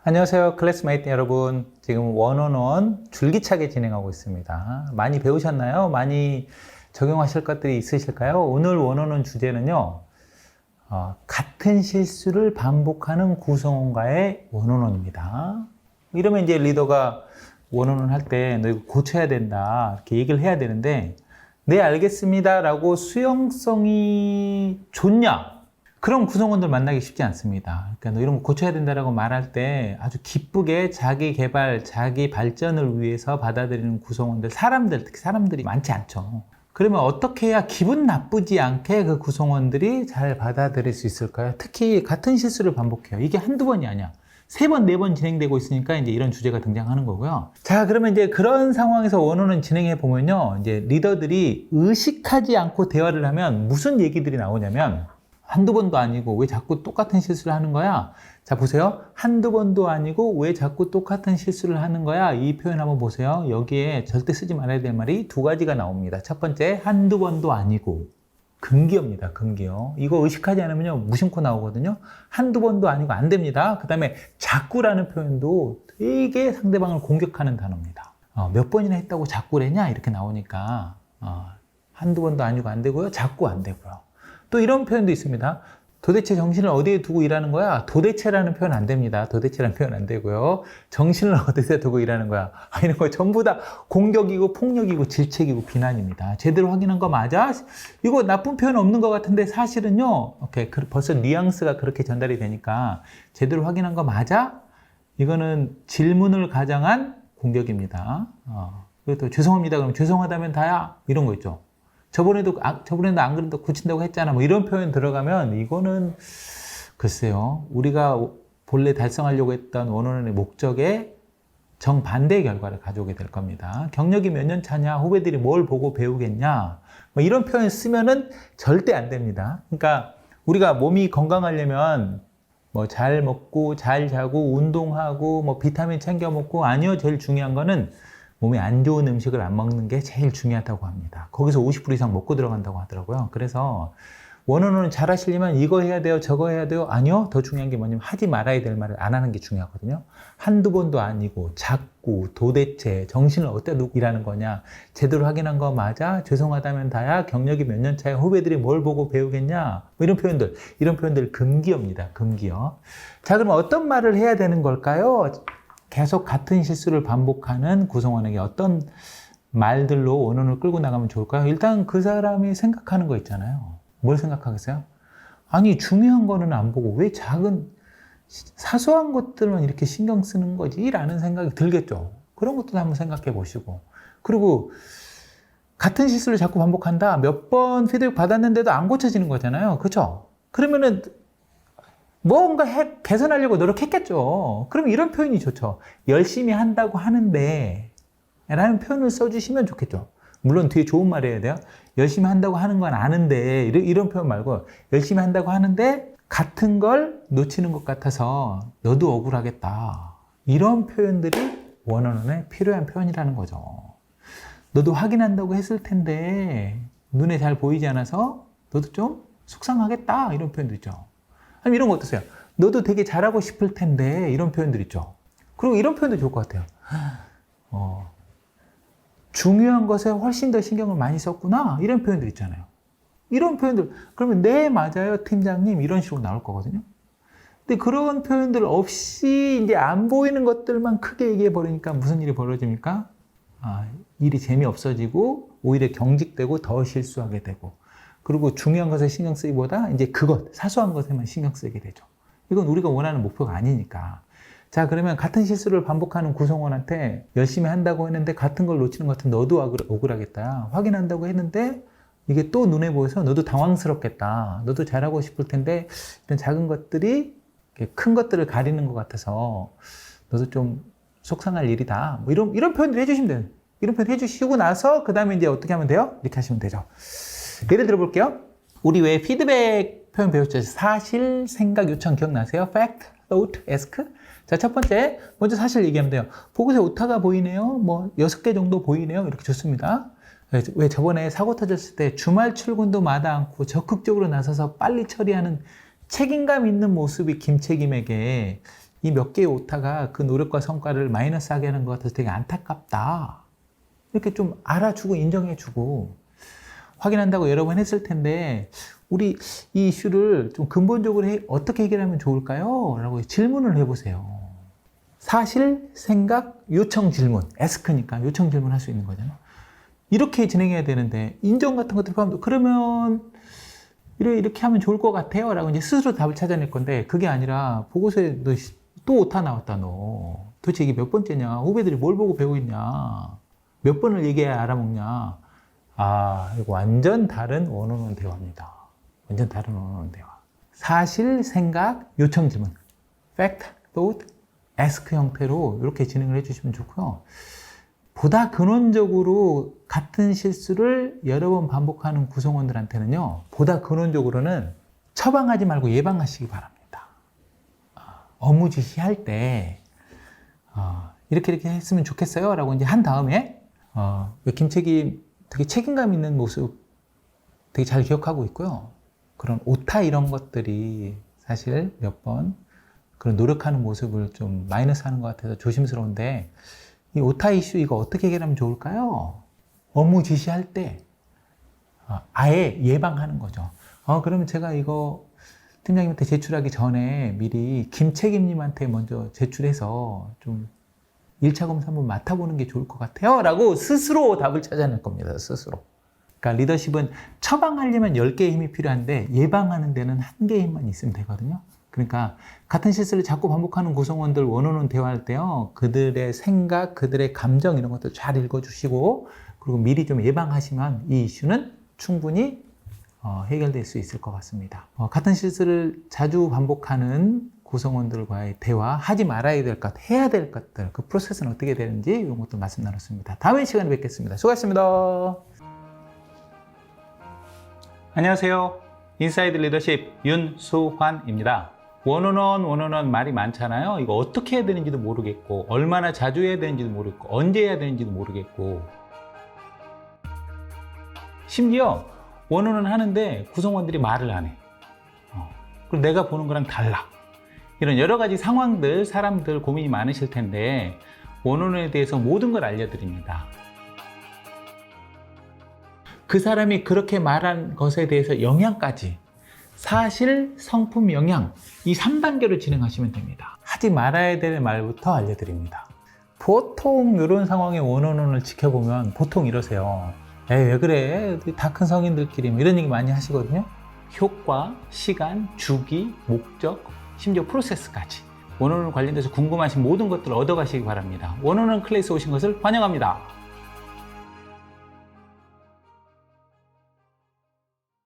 안녕하세요. 클래스메이트 여러분. 지금 원온원 줄기차게 진행하고 있습니다. 많이 배우셨나요? 많이 적용하실 것들이 있으실까요? 오늘 원온원 주제는요. 같은 실수를 반복하는 구성원과의 원온원입니다. 이러면 이제 리더가 원온원 할 때 너 이거 고쳐야 된다 이렇게 얘기를 해야 되는데 네 알겠습니다 라고 수용성이 좋냐? 그런 구성원들 만나기 쉽지 않습니다. 그러니까 너 이런 거 고쳐야 된다라고 말할 때 아주 기쁘게 자기 개발, 자기 발전을 위해서 받아들이는 구성원들, 특히 사람들이 많지 않죠. 그러면 어떻게 해야 기분 나쁘지 않게 그 구성원들이 잘 받아들일 수 있을까요? 특히 같은 실수를 반복해요. 이게 한두 번이 아니야. 3번, 4번 진행되고 있으니까 이제 이런 주제가 등장하는 거고요. 자, 그러면 이제 그런 상황에서 원어는 진행해 보면요. 이제 리더들이 의식하지 않고 대화를 하면 무슨 얘기들이 나오냐면 한두 번도 아니고 왜 자꾸 똑같은 실수를 하는 거야? 자, 보세요. 한두 번도 아니고 왜 자꾸 똑같은 실수를 하는 거야? 이 표현 한번 보세요. 여기에 절대 쓰지 말아야 될 말이 2가지가 나옵니다. 첫 번째, 한두 번도 아니고. 금기어입니다. 금기어. 이거 의식하지 않으면요. 무심코 나오거든요. 한두 번도 아니고 안 됩니다. 그 다음에 자꾸라는 표현도 되게 상대방을 공격하는 단어입니다. 몇 번이나 했다고 자꾸래냐? 이렇게 나오니까 한두 번도 아니고 안 되고요. 자꾸 안 되고요. 또 이런 표현도 있습니다. 도대체 정신을 어디에 두고 일하는 거야? 도대체라는 표현 안 됩니다. 도대체라는 표현 안 되고요. 정신을 어디에 두고 일하는 거야? 이런 거 전부 다 공격이고 폭력이고 질책이고 비난입니다. 제대로 확인한 거 맞아? 이거 나쁜 표현 없는 것 같은데 사실은요. 오케이, 벌써 뉘앙스가 그렇게 전달이 되니까 제대로 확인한 거 맞아? 이거는 질문을 가장한 공격입니다. 그리고 또 죄송합니다. 그럼 죄송하다면 다야? 이런 거 있죠. 저번에도 안 그래도 고친다고 했잖아. 뭐 이런 표현 들어가면 이거는 글쎄요. 우리가 본래 달성하려고 했던 원원의 목적에 정반대의 결과를 가져오게 될 겁니다. 경력이 몇 년 차냐? 후배들이 뭘 보고 배우겠냐? 뭐 이런 표현 쓰면은 절대 안 됩니다. 그러니까 우리가 몸이 건강하려면 뭐 잘 먹고 잘 자고 운동하고 뭐 비타민 챙겨 먹고 아니요. 제일 중요한 거는 몸에 안 좋은 음식을 안 먹는 게 제일 중요하다고 합니다. 거기서 50% 이상 먹고 들어간다고 하더라고요. 그래서 원어는 잘 하시려면 이거 해야 돼요, 저거 해야 돼요. 아니요, 더 중요한 게 뭐냐면 하지 말아야 될 말을 안 하는 게 중요하거든요. 한두 번도 아니고 자꾸, 도대체, 정신을 어디다 두고 일하는 거냐, 제대로 확인한 거 맞아? 죄송하다면 다야? 경력이 몇 년 차야? 후배들이 뭘 보고 배우겠냐? 뭐 이런 표현들 금기어입니다. 금기어. 자, 그럼 어떤 말을 해야 되는 걸까요? 계속 같은 실수를 반복하는 구성원에게 어떤 말들로 원원을 끌고 나가면 좋을까요? 일단 그 사람이 생각하는 거 있잖아요. 뭘 생각하겠어요? 아니, 중요한 거는 안 보고 왜 작은 사소한 것들만 이렇게 신경 쓰는 거지? 라는 생각이 들겠죠. 그런 것도 한번 생각해 보시고. 그리고 같은 실수를 자꾸 반복한다. 몇 번 피드백 받았는데도 안 고쳐지는 거잖아요. 그렇죠? 그러면은 뭔가 개선하려고 노력했겠죠. 그럼 이런 표현이 좋죠. 열심히 한다고 하는데 라는 표현을 써주시면 좋겠죠. 물론 뒤에 좋은 말 해야 돼요. 열심히 한다고 하는 건 아는데 이런 표현 말고 열심히 한다고 하는데 같은 걸 놓치는 것 같아서 너도 억울하겠다. 이런 표현들이 원어원에 필요한 표현이라는 거죠. 너도 확인한다고 했을 텐데 눈에 잘 보이지 않아서 너도 좀 속상하겠다. 이런 표현도 있죠. 아니면 이런 거 어떠세요? 너도 되게 잘하고 싶을 텐데 이런 표현들 있죠. 그리고 이런 표현도 좋을 것 같아요. 중요한 것에 훨씬 더 신경을 많이 썼구나. 이런 표현들 있잖아요. 이런 표현들 그러면 네 맞아요 팀장님 이런 식으로 나올 거거든요. 근데 그런 표현들 없이 이제 안 보이는 것들만 크게 얘기해 버리니까 무슨 일이 벌어집니까? 일이 재미없어지고 오히려 경직되고 더 실수하게 되고 그리고 중요한 것에 신경 쓰기보다 이제 사소한 것에만 신경 쓰게 되죠. 이건 우리가 원하는 목표가 아니니까. 자, 그러면 같은 실수를 반복하는 구성원한테 열심히 한다고 했는데 같은 걸 놓치는 것 같은 너도 억울하겠다. 확인한다고 했는데 이게 또 눈에 보여서 너도 당황스럽겠다. 너도 잘하고 싶을 텐데 이런 작은 것들이 큰 것들을 가리는 것 같아서 너도 좀 속상할 일이다. 뭐 이런 표현들 해주시면 돼요. 이런 표현 해주시고 나서 그 다음에 이제 어떻게 하면 돼요? 이렇게 하시면 되죠. 예를 들어 볼게요. 우리 왜 피드백 표현 배웠죠? 사실, 생각, 요청 기억나세요? fact, thought, ask. 자, 첫 번째, 먼저 사실 얘기하면 돼요. 보고서에 오타가 보이네요. 뭐 6개 정도 보이네요. 이렇게 좋습니다. 왜 저번에 사고 터졌을 때 주말 출근도 마다 않고 적극적으로 나서서 빨리 처리하는 책임감 있는 모습이 김책임에게 이 몇 개의 오타가 그 노력과 성과를 마이너스하게 하는 것 같아서 되게 안타깝다. 이렇게 좀 알아주고 인정해주고 확인한다고 여러 번 했을 텐데 우리 이 이슈를 좀 근본적으로 어떻게 해결하면 좋을까요? 라고 질문을 해보세요. 사실, 생각, 요청 질문. 에스크니까 요청 질문 할 수 있는 거잖아요. 이렇게 진행해야 되는데 인정 같은 것들 포함해서 그러면 이렇게 하면 좋을 것 같아요 라고 이제 스스로 답을 찾아낼 건데 그게 아니라 보고서에 너 또 오타 나왔다 너 도대체 이게 몇 번째냐 후배들이 뭘 보고 배우고 있냐 몇 번을 얘기해야 알아먹냐 이거 완전 다른 원어원 대화입니다. 완전 다른 원어원 대화. 사실, 생각, 요청 질문 fact, thought, ask 형태로 이렇게 진행을 해주시면 좋고요. 보다 근원적으로 같은 실수를 여러 번 반복하는 구성원들한테는요, 보다 근원적으로는 처방하지 말고 예방하시기 바랍니다. 업무 지시할 때, 이렇게 했으면 좋겠어요. 라고 이제 한 다음에, 김책이 되게 책임감 있는 모습 되게 잘 기억하고 있고요. 그런 오타 이런 것들이 사실 몇 번 그런 노력하는 모습을 좀 마이너스 하는 것 같아서 조심스러운데, 이 오타 이슈 이거 어떻게 해결하면 좋을까요? 업무 지시할 때 아예 예방하는 거죠. 그러면 제가 이거 팀장님한테 제출하기 전에 미리 김책임님한테 먼저 제출해서 좀 1차 검사 한번 맡아보는 게 좋을 것 같아요. 라고 스스로 답을 찾아낼 겁니다. 스스로. 그러니까 리더십은 처방하려면 10개의 힘이 필요한데 예방하는 데는 1개의 힘만 있으면 되거든요. 그러니까 같은 실수를 자꾸 반복하는 구성원들 원어원 대화할 때요. 그들의 생각, 그들의 감정 이런 것도 잘 읽어주시고 그리고 미리 좀 예방하시면 이 이슈는 충분히 해결될 수 있을 것 같습니다. 같은 실수를 자주 반복하는 구성원들과의 대화, 하지 말아야 될 것, 해야 될 것들, 그 프로세스는 어떻게 되는지 이런 것도 말씀 나눴습니다. 다음 시간에 뵙겠습니다. 수고하셨습니다. 안녕하세요. 인사이드 리더십 윤수환입니다. 원어원 말이 많잖아요. 이거 어떻게 해야 되는지도 모르겠고 얼마나 자주 해야 되는지도 모르겠고 언제 해야 되는지도 모르겠고 심지어 원어원 하는데 구성원들이 말을 안 해. 그리고 내가 보는 거랑 달라. 이런 여러 가지 상황들, 사람들 고민이 많으실 텐데 원어원에 대해서 모든 걸 알려드립니다. 그 사람이 그렇게 말한 것에 대해서 영향까지 사실, 성품, 영향 이 3단계로 진행하시면 됩니다. 하지 말아야 될 말부터 알려드립니다. 보통 이런 상황의 원어원을 지켜보면 보통 이러세요. 에이 왜 그래? 다 큰 성인들끼리 뭐 이런 얘기 많이 하시거든요. 효과, 시간, 주기, 목적, 심지어 프로세스까지 원어원 관련돼서 궁금하신 모든 것들을 얻어가시기 바랍니다. 원어원 클래스 오신 것을 환영합니다.